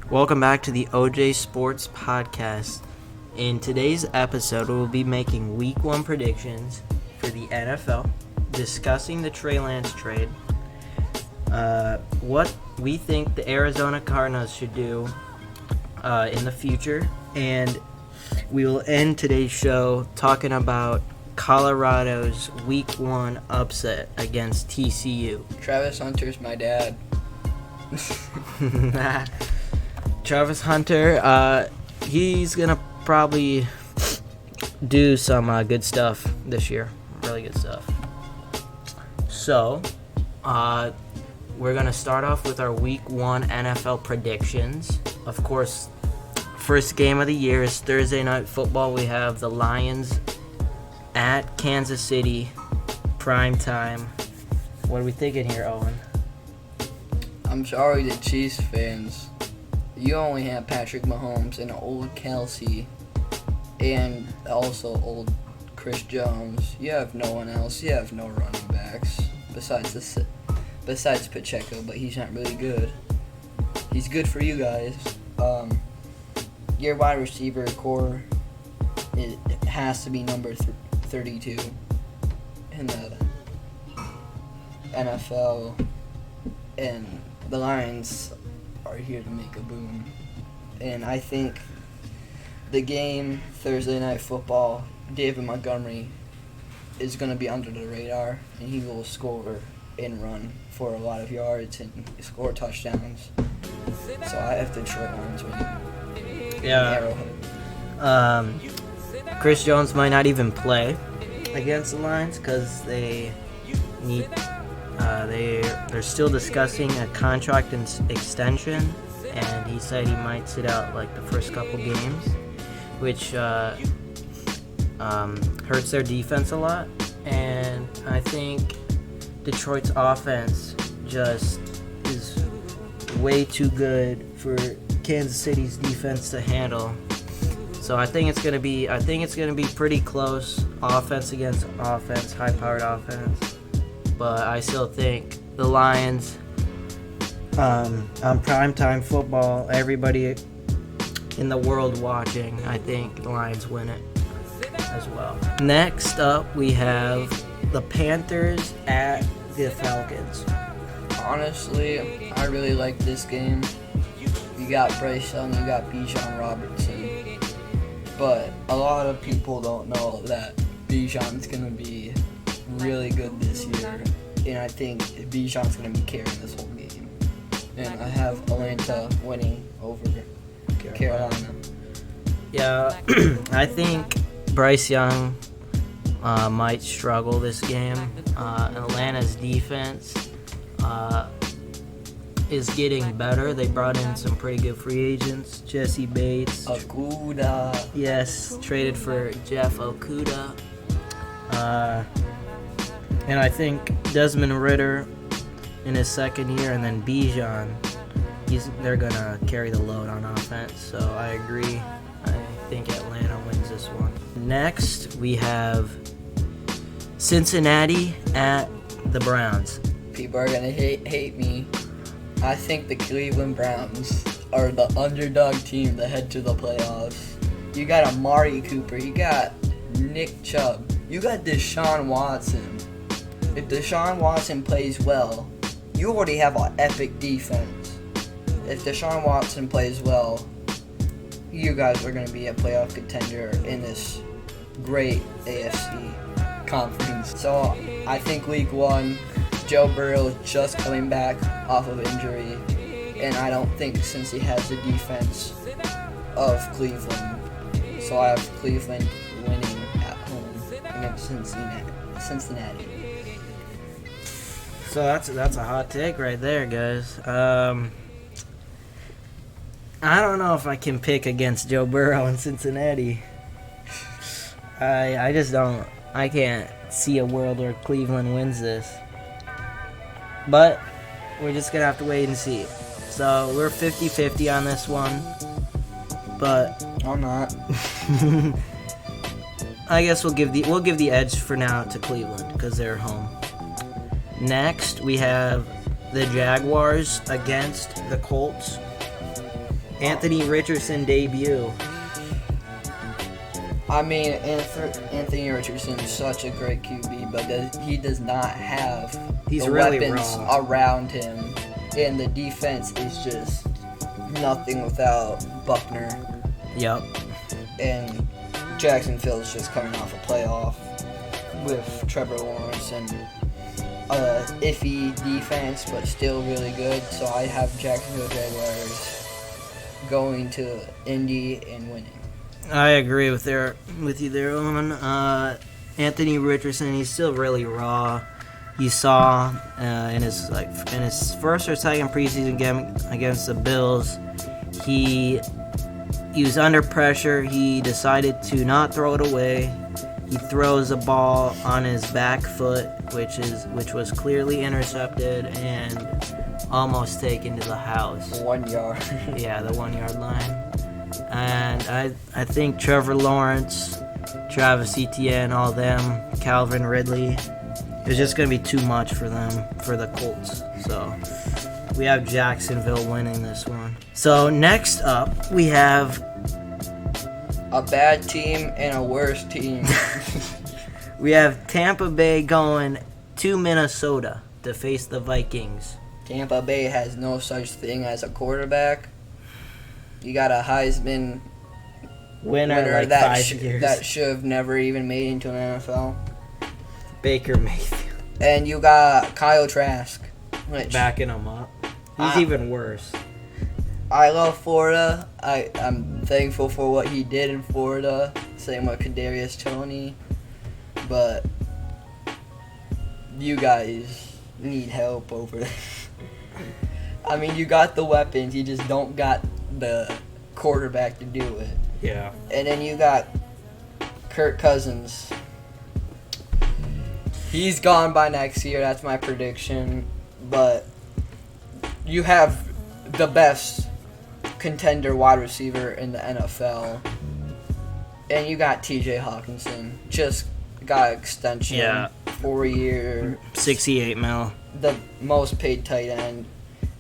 Welcome back to the OJ Sports Podcast. In today's episode, we'll be making Week 1 predictions for the NFL, discussing the Trey Lance trade, what we think the Arizona Cardinals should do in the future, and we will end today's show talking about Colorado's Week 1 upset against TCU. Travis Hunter's my dad. Travis Hunter, he's going to probably do some good stuff this year. Really good stuff. So, we're going to start off with our Week 1 NFL predictions. Of course, first game of the year is Thursday Night Football. We have the Lions at Kansas City, prime time. What are we thinking here, Owen? I'm sorry to Chiefs fans. You only have Patrick Mahomes and old Kelsey and also old Chris Jones. You have no one else. You have no running backs besides Pacheco, but he's not really good. He's good for you guys. Your wide receiver core, it has to be number 32 in the NFL, and the Lions are here to make a boom. And I think the game, Thursday Night Football, David Montgomery is going to be under the radar, and he will score and run for a lot of yards and score touchdowns. So I have Detroit Lions winning. Yeah. Chris Jones might not even play against the Lions because they need. They're still discussing a contract extension, and he said he might sit out like the first couple games, which hurts their defense a lot. And I think Detroit's offense just is way too good for Kansas City's defense to handle. So I think it's gonna be pretty close, offense against offense, high-powered offense. But I still think the Lions, on primetime football, everybody in the world watching, I think the Lions win it as well. Next up, we have the Panthers at the Falcons. Honestly, I really like this game. You got Bryce Young, you got Bijan Robertson. But a lot of people don't know that Bijan's going to be really good this year, and I think Bijan's going to be carrying this whole game. And I have Atlanta winning over Carolina. Yeah, I think Bryce Young might struggle this game. Atlanta's defense is getting better. They brought in some pretty good free agents. Jesse Bates. Okuda. Yes, traded for Jeff Okuda. And I think Desmond Ridder in his second year, and then Bijan, they're going to carry the load on offense. So I agree. I think Atlanta wins this one. Next, we have Cincinnati at the Browns. People are going to hate me. I think the Cleveland Browns are the underdog team that head to the playoffs. You got Amari Cooper. You got Nick Chubb. You got Deshaun Watson. If Deshaun Watson plays well, you already have an epic defense. If Deshaun Watson plays well, you guys are going to be a playoff contender in this great AFC conference. So I think Week 1, Joe Burrow is just coming back off of injury, and I don't think since he has the defense of Cleveland. So I have Cleveland winning at home against Cincinnati. So that's a hot take right there, guys. I don't know if I can pick against Joe Burrow in Cincinnati. I just don't. I can't see a world where Cleveland wins this. But we're just going to have to wait and see. So we're 50-50 on this one. But I'm not. I guess we'll give the edge for now to Cleveland because they're home. Next, we have the Jaguars against the Colts. Anthony Richardson debut. I mean, Anthony Richardson is such a great QB, but he does not have the really weapons raw around him, and the defense is just nothing without Buckner. Yep. And Jacksonville is just coming off a playoff with Trevor Lawrence and iffy defense, but still really good. So I have Jacksonville Jaguars going to Indy and winning. I agree with you there, Owen. Anthony Richardson, he's still really raw. You saw in his first or second preseason game against the Bills, he was under pressure. He decided to not throw it away. He throws the ball on his back foot, which was clearly intercepted and almost taken to the house. 1 yard. Yeah, the 1 yard line. And I think Trevor Lawrence, Travis Etienne, all them, Calvin Ridley, it's just going to be too much for them, for the Colts. So we have Jacksonville winning this one. So next up, we have a bad team and a worse team. we have Tampa Bay going to Minnesota to face the Vikings. Tampa Bay has no such thing as a quarterback. You got a Heisman winner like that 5 years. That should have never even made it into an NFL. Baker Mayfield. And you got Kyle Trask. Backing him up. He's even worse. I love Florida. I'm thankful for what he did in Florida. Same with Kadarius Toney. But you guys need help over there. I mean, you got the weapons. You just don't got the quarterback to do it. Yeah. And then you got Kirk Cousins. He's gone by next year. That's my prediction. But you have the best contender wide receiver in the NFL. And you got TJ Hawkinson. Just got extension. Yeah. 4 year. $68 million. The most paid tight end.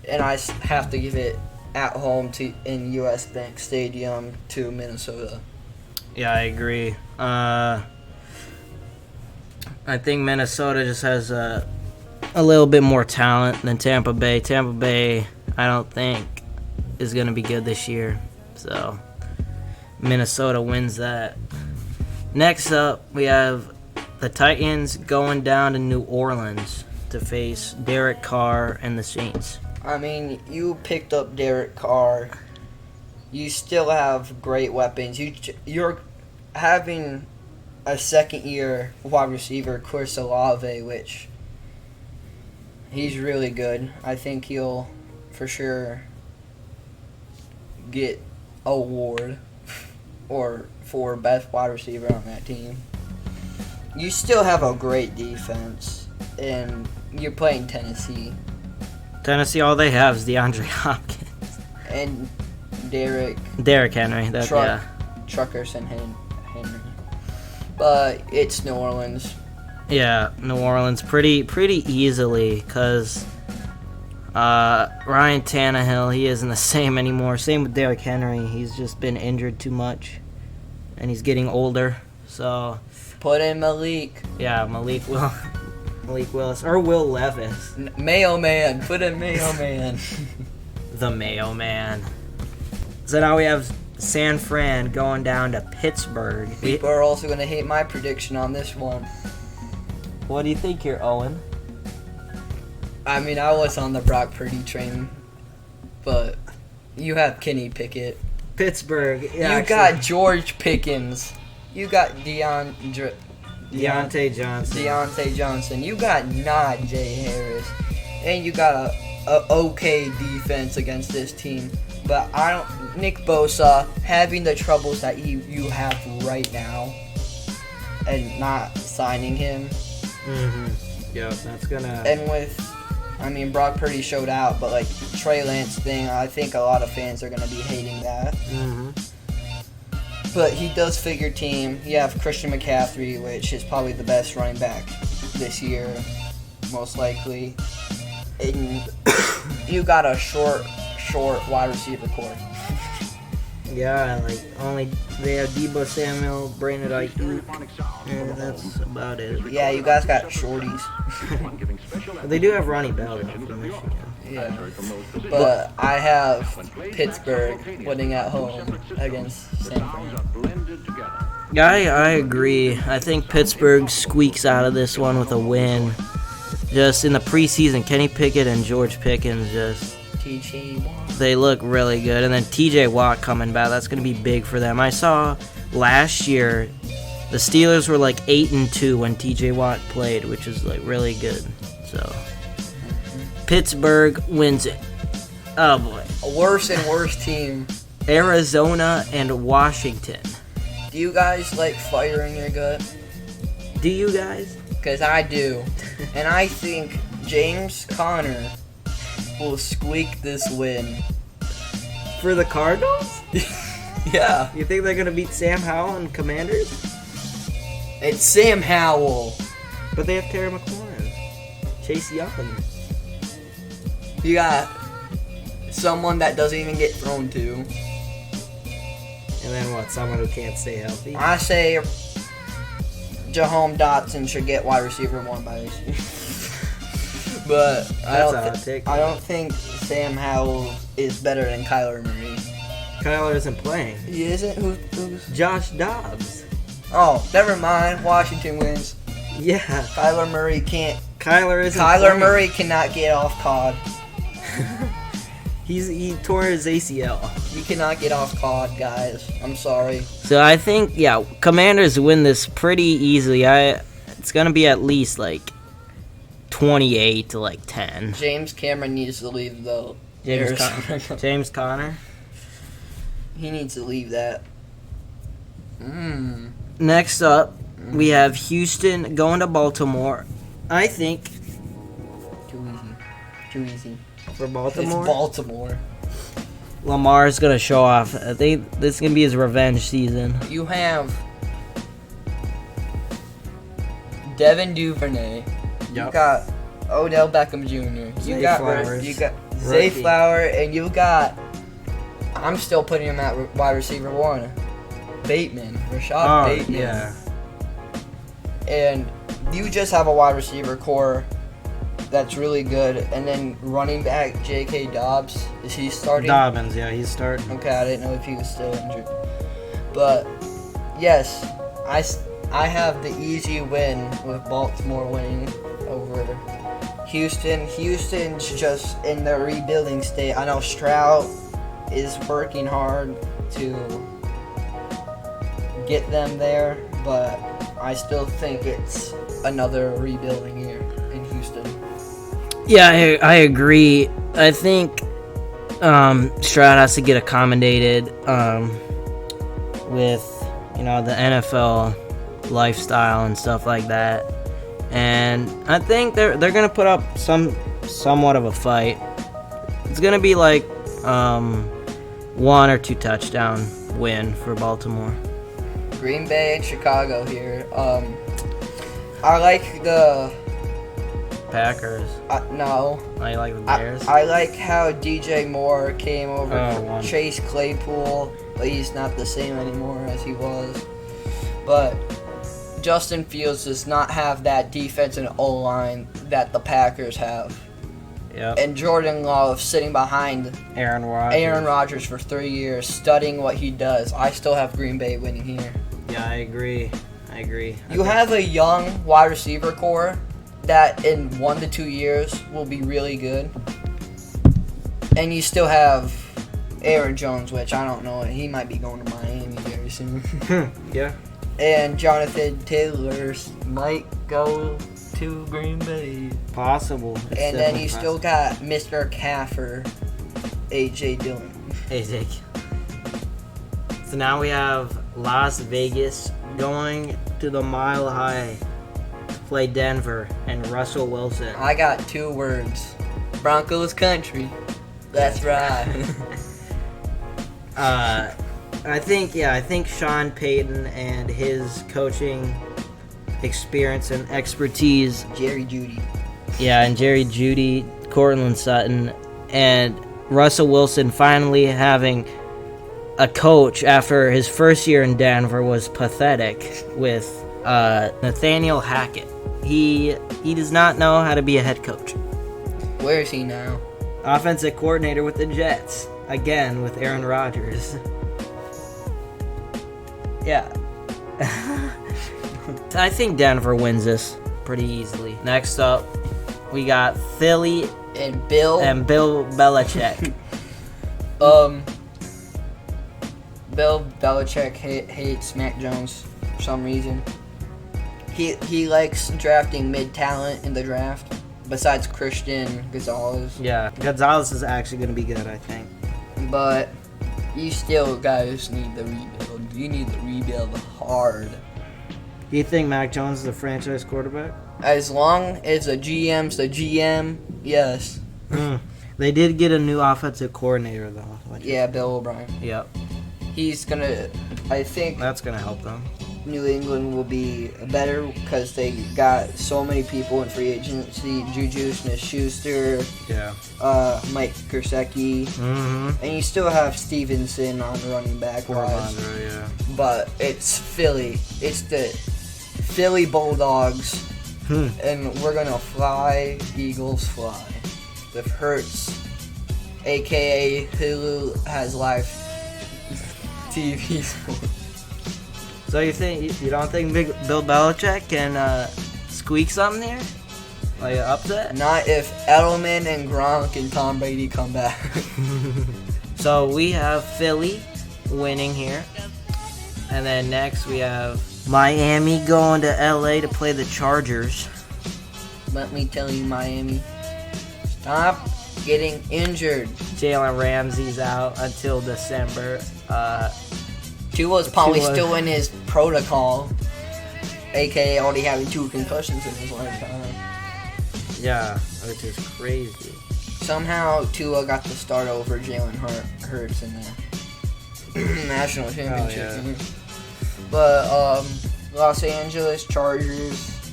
And I have to give it at home in U.S. Bank Stadium to Minnesota. Yeah, I agree. I think Minnesota just has a little bit more talent than Tampa Bay. Tampa Bay, I don't think, is going to be good this year. So, Minnesota wins that. Next up, we have the Titans going down to New Orleans to face Derek Carr and the Saints. I mean, you picked up Derek Carr. You still have great weapons. You're having a second-year wide receiver, Chris Olave, which he's really good. I think he'll for sure get an award for best wide receiver on that team. You still have a great defense, and you're playing Tennessee. Tennessee, all they have is DeAndre Hopkins. And Derrick Henry. Truckerson Henry. But it's New Orleans. Yeah, New Orleans pretty easily because Ryan Tannehill, he isn't the same anymore. Same with Derrick Henry. He's just been injured too much, and he's getting older. So put in Malik. Yeah, Malik Willis or Will Levis. Mayo Man. Put in Mayo Man. The Mayo Man. So now we have San Fran going down to Pittsburgh. People are also going to hate my prediction on this one. What do you think here, Owen? I mean, I was on the Brock Purdy train, but you have Kenny Pickett. Pittsburgh. Yeah, you got George Pickens. You got Deontay Johnson. You got Najee Harris. And you got a okay defense against this team. But Nick Bosa, having the troubles that you have right now and not signing him. Mm-hmm. Yeah, that's gonna. And Brock Purdy showed out, but Trey Lance thing, I think a lot of fans are gonna be hating that. Mm-hmm. But he does figure team. You have Christian McCaffrey, which is probably the best running back this year, most likely. And you got a short wide receiver core. Yeah, like only they have Debo Samuel, Brandon Ayuk, and that's about it. Yeah, you guys got shorties. But they do have Ronnie Bell though, from Michigan. Yeah. But I have Pittsburgh winning at home against San Fran. Yeah, I agree. I think Pittsburgh squeaks out of this one with a win. Just in the preseason, Kenny Pickett and George Pickens they look really good. And then TJ Watt coming back, that's going to be big for them. I saw last year the Steelers were like 8-2 when TJ Watt played, which is like really good. So Pittsburgh wins it. Oh boy. A worse and worse team. Arizona and Washington. Do you guys like fire in your gut? Do you guys? Because I do. And I think James Conner will squeak this win. For the Cardinals? Yeah. You think they're going to beat Sam Howell and Commanders? It's Sam Howell. But they have Terry McLaurin. Chase Young. You got someone that doesn't even get thrown to. And then what? Someone who can't stay healthy? I say Jahan Dotson should get wide receiver 1 by this year. But I don't think Sam Howell is better than Kyler Murray. Kyler isn't playing. He isn't? Who's? Josh Dobbs. Oh, never mind. Washington wins. Yeah. Kyler Murray can't. Kyler playing. Murray cannot get off COD. He tore his ACL. He cannot get off COD, guys. I'm sorry. So I think, yeah, Commanders win this pretty easily. It's going to be at least like 28 to like 10. James Cameron needs to leave, though. James Conner. He needs to leave that. Next up, we have Houston going to Baltimore. I think. Too easy. For Baltimore? It's Baltimore. Lamar's going to show off. I think this is going to be his revenge season. You have Devin Duvernay. Yep. You got Odell Beckham Jr. You got Zay Flower, and you got. I'm still putting him at wide receiver 1. Rashad Bateman. Yeah. And you just have a wide receiver core that's really good, and then running back J.K. Dobbs. Is he starting? Dobbins, yeah, he's starting. Okay, I didn't know if he was still injured. But yes, I have the easy win with Baltimore winning over Houston. Houston's just in the rebuilding state. I know Stroud is working hard to get them there, but I still think it's another rebuilding year in Houston. Yeah, I agree. I think Stroud has to get accommodated with, the NFL lifestyle and stuff like that. And I think they're going to put up somewhat of a fight. It's going to be like 1 or 2 touchdown win for Baltimore. Green Bay and Chicago here. I like the Packers. No. Oh, you like the Bears? I like how DJ Moore came over Oh, Chase Claypool, but he's not the same anymore as he was. But Justin Fields does not have that defense and O-line that the Packers have. Yep. And Jordan Love sitting behind Aaron Rodgers for 3 years, studying what he does. I still have Green Bay winning here. Yeah, I agree. You have a young wide receiver core that in 1 to 2 years will be really good. And you still have Aaron Jones, which I don't know. He might be going to Miami very soon. Yeah. And Jonathan Taylor might go to Green Bay. Possible. And then you still got Mr. Caffer, A.J. Dillon. AJ. So now we have Las Vegas going to the Mile High to play Denver and Russell Wilson. I got 2 words. Broncos country. That's right. I think Sean Payton and his coaching experience and expertise. Jerry Jeudy. Yeah, and Jerry Jeudy, Cortland Sutton, and Russell Wilson finally having a coach after his first year in Denver was pathetic with Nathaniel Hackett. He does not know how to be a head coach. Where is he now? Offensive coordinator with the Jets. Again, with Aaron Rodgers. Yeah. I think Denver wins this pretty easily. Next up, we got Philly And Bill Belichick. Bill Belichick hates Mac Jones for some reason. He likes drafting mid-talent in the draft, besides Christian Gonzalez. Yeah, Gonzalez is actually going to be good, I think. But you still guys need the rebuild. You need the rebuild hard. Do you think Mac Jones is a franchise quarterback? As long as the GM's the GM, yes. They did get a new offensive coordinator, though. Yeah, Bill O'Brien. Yep. He's gonna, I think That's going to help them. New England will be better because they got so many people in free agency. Juju Smith-Schuster, Yeah. Mike Gesicki, Mm-hmm. and you still have Stevenson on running back wise. Yeah. But it's Philly. It's the Philly Bulldogs, and we're gonna fly, Eagles fly. With Hurts, aka Hulu has live TV sports. So you don't think Bill Belichick can squeak something here? Like an upset? Not if Edelman and Gronk and Tom Brady come back. So we have Philly winning here. And then next we have Miami going to LA to play the Chargers. Let me tell you, Miami, stop getting injured. Jalen Ramsey's out until December. Tua's probably Tua. still in his protocol, aka already having 2 concussions in his lifetime. Yeah, which is crazy. Somehow Tua got the start over Jalen Hurts in the national championship yeah. game. But Los Angeles Chargers,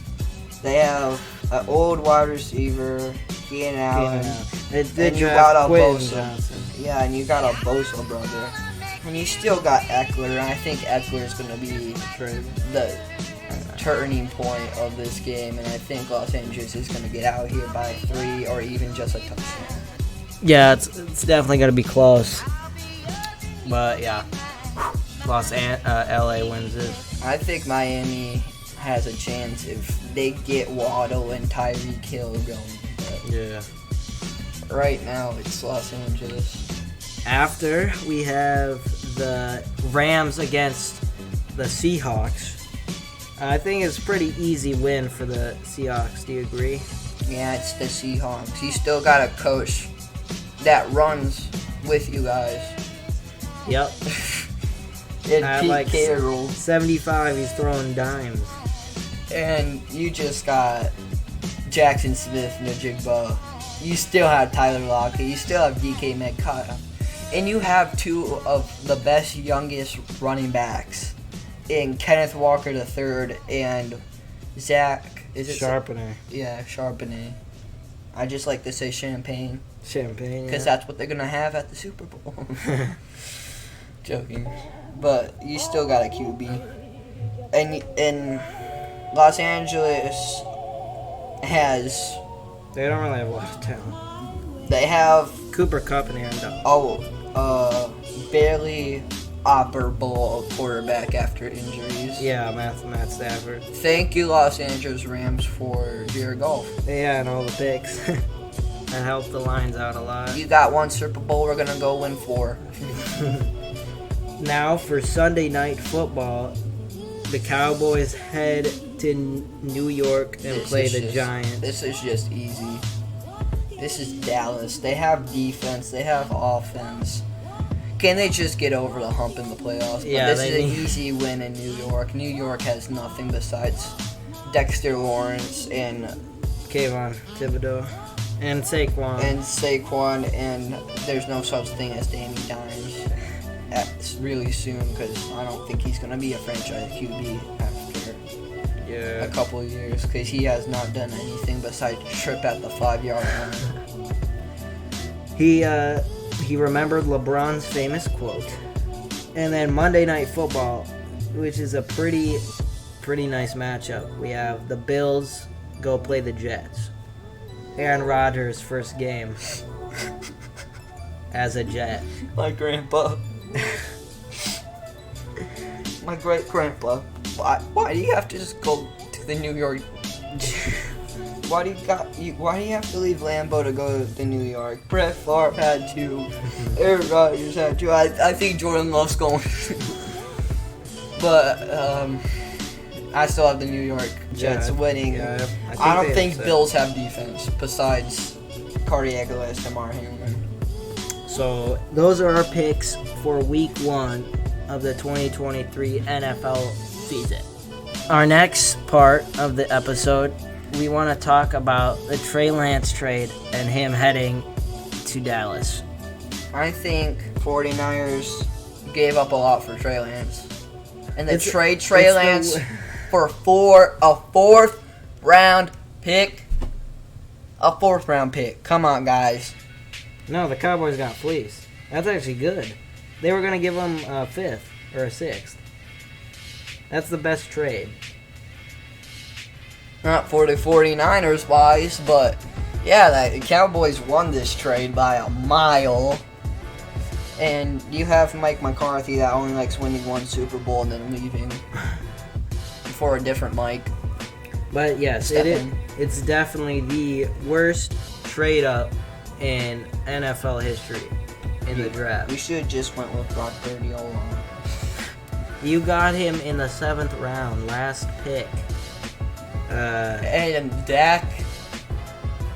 they have an old wide receiver, Keenan Allen, and you got a Bosa. Yeah, and you got a Bosa brother. And you still got Eckler, and I think Eckler is going to be the turning point of this game, and I think Los Angeles is going to get out here by 3 or even just a touchdown. Yeah, it's definitely going to be close. But yeah, LA wins it. I think Miami has a chance if they get Waddle and Tyreek Hill going. But Yeah. right now, it's Los Angeles. After, we have the Rams against the Seahawks. I think it's a pretty easy win for the Seahawks. Do you agree? Yeah, it's the Seahawks. You still got a coach that runs with you guys. Yep. And At Pete like Carroll. 75, he's throwing dimes. And you just got Jackson Smith, Najigba. You still have Tyler Lockett. You still have DK Metcalf. And you have 2 of the best, youngest running backs in Kenneth Walker III and Zach. Is it Charbonnet. Yeah, Charbonnet. I just like to say Champagne Champagne. because that's what they're going to have at the Super Bowl. Joking. But you still got a QB. And Los Angeles has... They don't really have a lot of talent. They have... Cooper Kupp and Aaron Donald. barely operable quarterback after injuries. Yeah, Matt Stafford. Thank you, Los Angeles Rams, for Jared Goff. Yeah, and all the picks. That helped the lines out a lot. You got 1 Super Bowl, we're going to go win 4. Now for Sunday Night Football, the Cowboys head to New York and play the Giants. This is just easy. This is Dallas. They have defense. They have offense. Can they just get over the hump in the playoffs? Yeah, But this is an easy win in New York. New York has nothing besides Dexter Lawrence and Kayvon Thibodeau and Saquon. And there's no such thing as Danny Dimes really soon because I don't think he's going to be a franchise QB after a couple of years because he has not done anything besides trip at the 5-yard line. He remembered LeBron's famous quote. And then Monday Night Football, which is a pretty nice matchup. We have the Bills go play the Jets. Aaron Rodgers' first game as a Jet. My grandpa. My great-grandpa. Why do you have to just go to the New York? Why do you have to leave Lambeau to go to New York? Brett Favre had to. Aaron Rodgers had to. I think Jordan Love's going. But I still have the New York Jets winning. Yeah, I don't think Bills have defense besides Cardiac Arrest and Damar Hamlin. So those are our picks for Week 1 of the 2023 NFL season. Our next part of the episode, we want to talk about the Trey Lance trade and him heading to Dallas. I think 49ers gave up a lot for Trey Lance. And they trade Trey Lance for a fourth round pick. A fourth round pick. Come on, guys. No, the Cowboys got fleeced. That's actually good. They were going to give him a fifth or a sixth. That's the best trade. Not for the 49ers wise, but yeah, the Cowboys won this trade by a mile. And you have Mike McCarthy that only likes winning one Super Bowl and then leaving for a different Mike. But yes, it's definitely the worst trade up in NFL history in the draft. We should have just went with Brock Purdy all along. You got him in the 7th round, last pick. And Dak,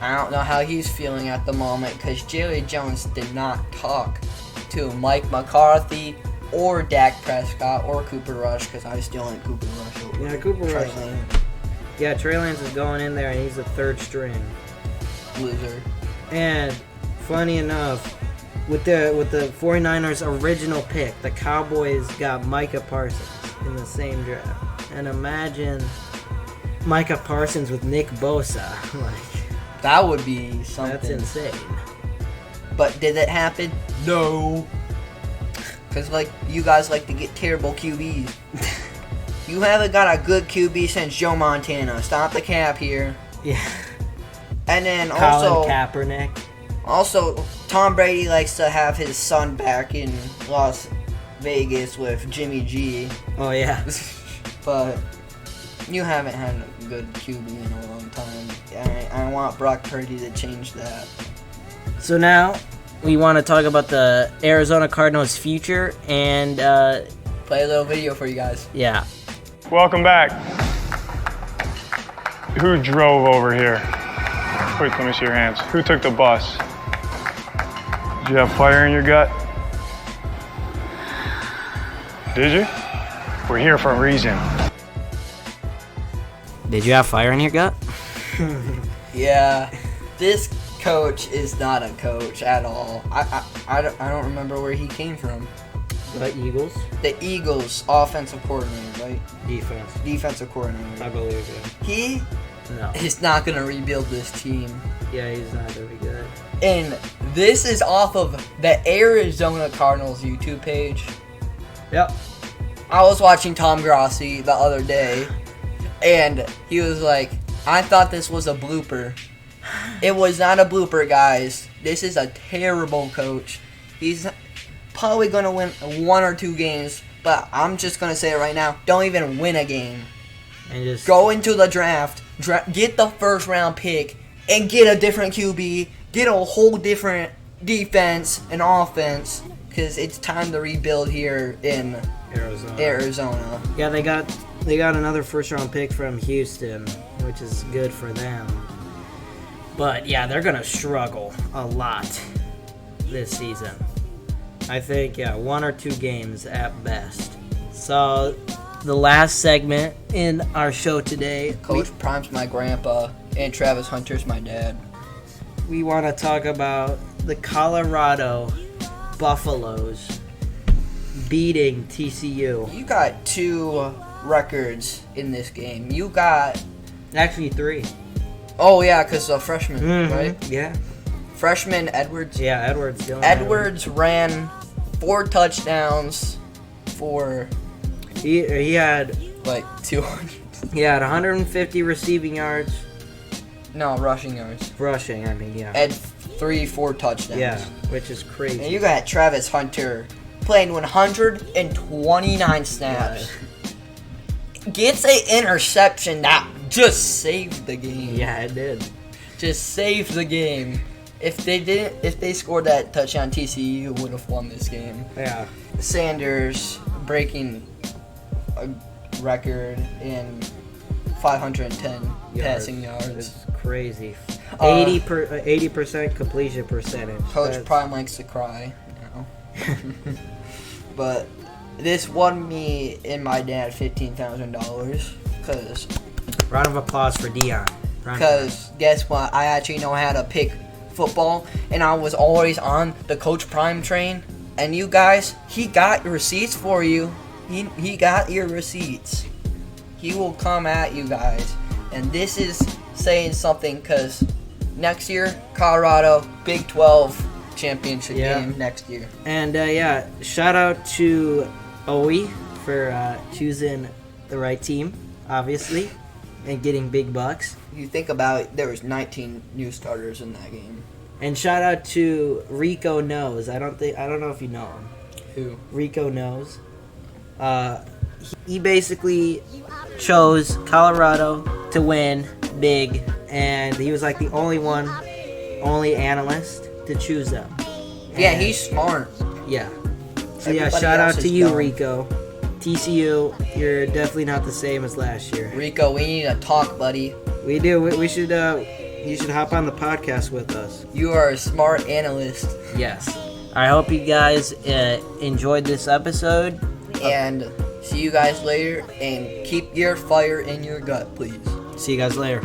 I don't know how he's feeling at the moment because Jerry Jones did not talk to Mike McCarthy or Dak Prescott or Cooper Rush because I still like Cooper Rush over Cooper Trey Rush. Lance. Yeah, Trey Lance is going in there and he's the third string. Loser. And funny enough, with the 49ers original pick, the Cowboys got Micah Parsons in the same draft. And imagine Micah Parsons with Nick Bosa. That would be something. That's insane. But did it happen? No. Because, you guys like to get terrible QBs. You haven't got a good QB since Joe Montana. Stop the cap here. Yeah. And then Colin Kaepernick. Also, Tom Brady likes to have his son back in Las Vegas with Jimmy G. Oh, yeah. But you haven't had a good QB in a long time. I want Brock Purdy to change that. So now we want to talk about the Arizona Cardinals' future and play a little video for you guys. Yeah. Welcome back. Who drove over here? Quick, let me see your hands. Who took the bus? Did you have fire in your gut? Did you? We're here for a reason. Did you have fire in your gut? Yeah. This coach is not a coach at all. I don't remember where he came from. The Eagles? The Eagles offensive coordinator, right? Defensive coordinator. I believe you. He No. is not going to rebuild this team. Yeah, he's not going to be good. And this is off of the Arizona Cardinals YouTube page. Yep. I was watching Tom Grossi the other day, and he was like, I thought this was a blooper. It was not a blooper, guys. This is a terrible coach. He's probably going to win 1 or 2 games, but I'm just going to say it right now. Don't even win a game. And just go into the draft, get the first round pick, and get a different QB, get a whole different defense and offense, because it's time to rebuild here in Arizona. Yeah, they got another first round pick from Houston, which is good for them. But yeah, they're gonna struggle a lot this season. I think 1 or 2 games at best. So the last segment in our show today, Coach Prime's my grandpa, and Travis Hunter's my dad. We want to talk about the Colorado Buffaloes beating TCU. You got 2 records in this game. You got... Actually 3. Oh, yeah, because the freshman, right? Yeah. Freshman Edwards. Yeah, Edwards. Edwards ran 4 touchdowns for He had like 200. He had 150 receiving yards. No, rushing yards. Rushing, I mean, yeah. And 3-4 touchdowns. Yeah, which is crazy. And you got Travis Hunter playing 129 snaps. Gets an interception that just saved the game. Yeah, it did. Just saved the game. If they scored that touchdown, TCU would have won this game. Yeah. Sanders breaking a record in 510 passing yards. It's crazy. 80% completion percentage. Coach Prime likes to cry now. But this won me and my dad $15,000 because Round of applause for Dion. Because guess what? I actually know how to pick football, and I was always on the Coach Prime train. And you guys, he got your receipts for you. He got your receipts. He will come at you guys. And this is saying something because next year, Colorado, Big 12 championship game next year. And shout out to Owie for choosing the right team, obviously, and getting big bucks. You think about it, there was 19 new starters in that game. And shout out to Rico Knows. I don't know if you know him. Who? Rico Knows. He basically chose Colorado to win big, and he was like the only analyst to choose them. Yeah, And, he's smart. Yeah. So Everybody shout out else to is you, dumb. Rico. TCU, you're definitely not the same as last year. Rico, we need to talk, buddy. We do. We should. You should hop on the podcast with us. You are a smart analyst. Yes. I hope you guys enjoyed this episode. And see you guys later. And keep your fire in your gut, please. See you guys later.